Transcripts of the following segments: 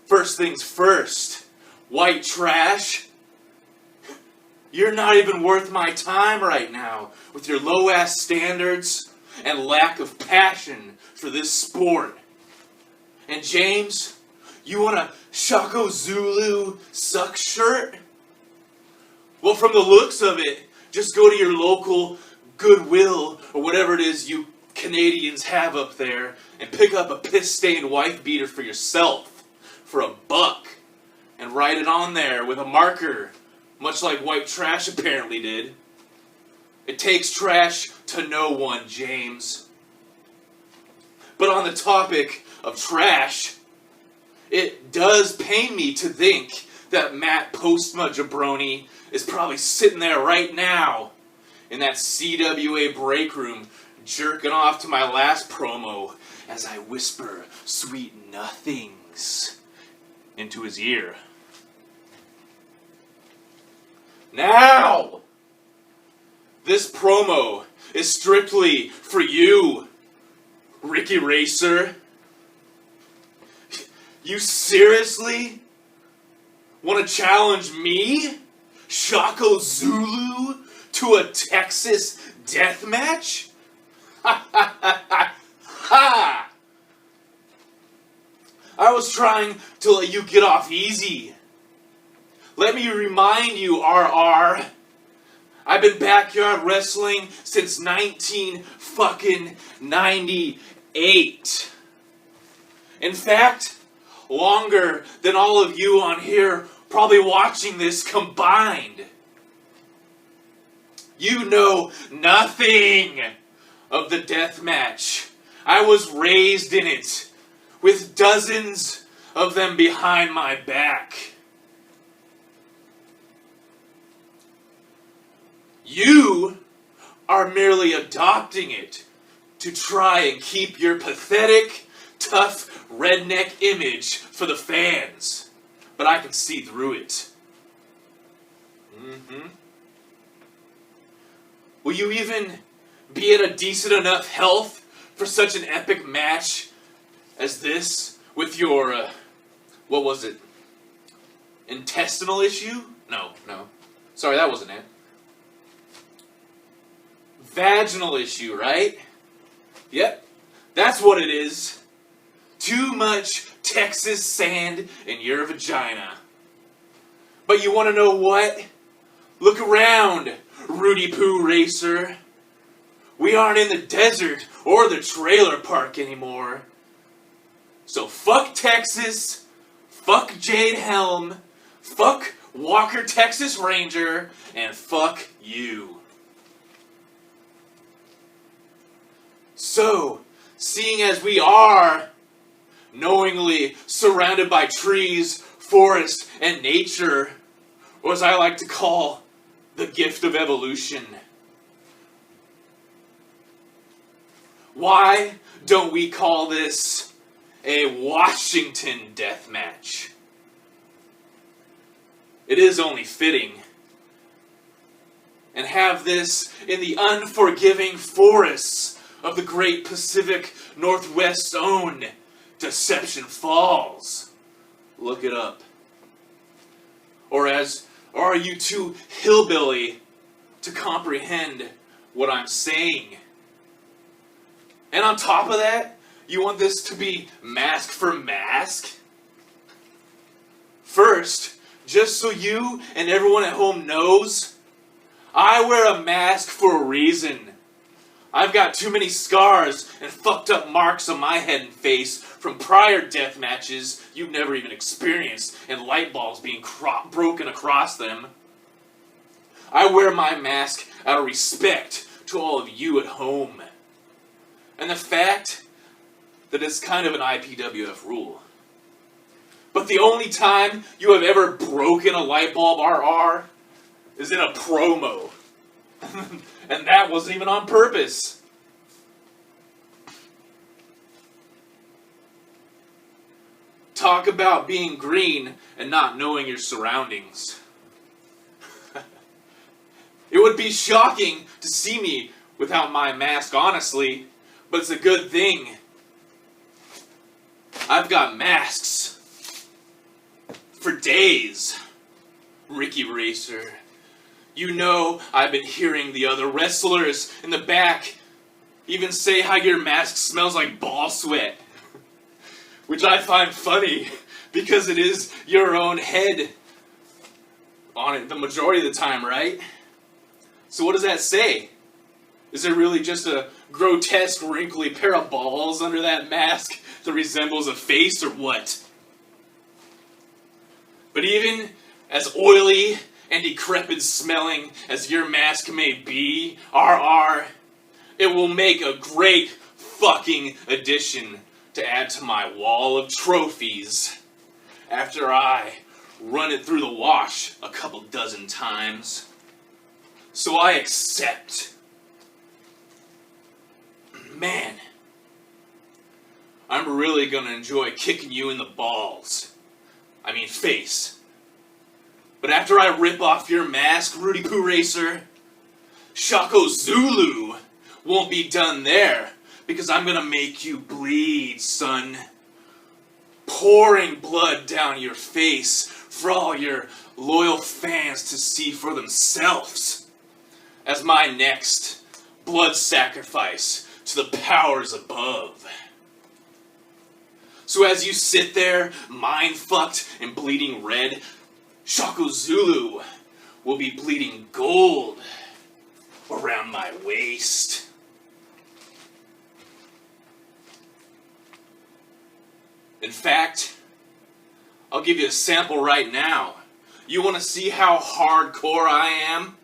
First things first, white trash. You're not even worth my time right now with your low-ass standards and lack of passion for this sport. And James, you want a shock-o-zulu suck shirt? Well, from the looks of it, just go to your local Goodwill or whatever it is you Canadians have up there and pick up a piss-stained wife beater for yourself for $1 and write it on there with a marker, much like white trash apparently did. It takes trash to know one, James. But on the topic of trash, it does pain me to think that Matt Postma Jabroni is probably sitting there right now in that CWA break room jerking off to my last promo as I whisper sweet nothings into his ear. Now, this promo is strictly for you, Ricky Racer. You seriously want to challenge me, shock-o-zulu, to a Texas death match? Ha ha ha ha ha! I was trying to let you get off easy. Let me remind you, RR, I've been backyard wrestling since 1998. In fact, longer than all of you on here probably watching this combined. You know nothing of the death match. I was raised in it, with dozens of them behind my back. You are merely adopting it to try and keep your pathetic, tough, redneck image for the fans. But I can see through it. Will you even be in a decent enough health for such an epic match as this with your, what was it? Intestinal issue? No. Sorry, that wasn't it. Vaginal issue, right? Yep, that's what it is. Too much Texas sand in your vagina. But you want to know what? Look around, Rudy Poo Racer. We aren't in the desert or the trailer park anymore. So fuck Texas, fuck Jade Helm, fuck Walker Texas Ranger, and fuck you. So, seeing as we are knowingly surrounded by trees, forest, and nature, or as I like to call, the gift of evolution, why don't we call this a Washington death match? It is only fitting. And have this in the unforgiving forests of the great Pacific Northwest's own Deception Falls. Look it up. Or are you too hillbilly to comprehend what I'm saying? And on top of that, you want this to be mask for mask? First, just so you and everyone at home knows, I wear a mask for a reason. I've got too many scars and fucked up marks on my head and face from prior death matches you've never even experienced, and light bulbs being broken across them. I wear my mask out of respect to all of you at home. And the fact that it's kind of an IPWF rule. But the only time you have ever broken a light bulb, RR, is in a promo. And that wasn't even on purpose. Talk about being green and not knowing your surroundings. It would be shocking to see me without my mask, honestly, but it's a good thing. I've got masks for days. Ricky Racer, you know I've been hearing the other wrestlers in the back even say how your mask smells like ball sweat. Which I find funny, because it is your own head on it the majority of the time, right? So what does that say? Is there really just a grotesque, wrinkly pair of balls under that mask that resembles a face, or what? But even as oily and decrepit smelling as your mask may be, it will make a great fucking addition to add to my wall of trophies after I run it through the wash a couple dozen times. So I accept. Man, I'm really gonna enjoy kicking you in the balls. I mean face. But after I rip off your mask, Rudy Poo Racer, shock-o-zulu won't be done there, because I'm gonna make you bleed, son. Pouring blood down your face for all your loyal fans to see for themselves. As my next blood sacrifice to the powers above. So as you sit there, mind-fucked and bleeding red, shock-o-zulu will be bleeding gold around my waist. In fact, I'll give you a sample right now. You want to see how hardcore I am?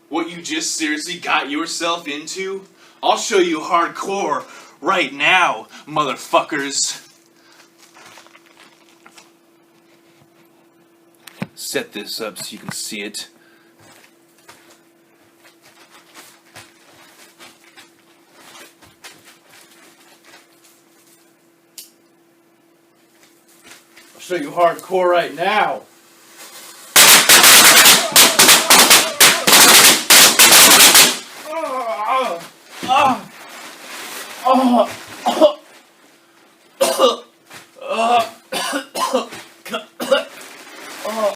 What you just seriously got yourself into? I'll show you hardcore right now, motherfuckers. Set this up so you can see it. I'll show you hardcore right now.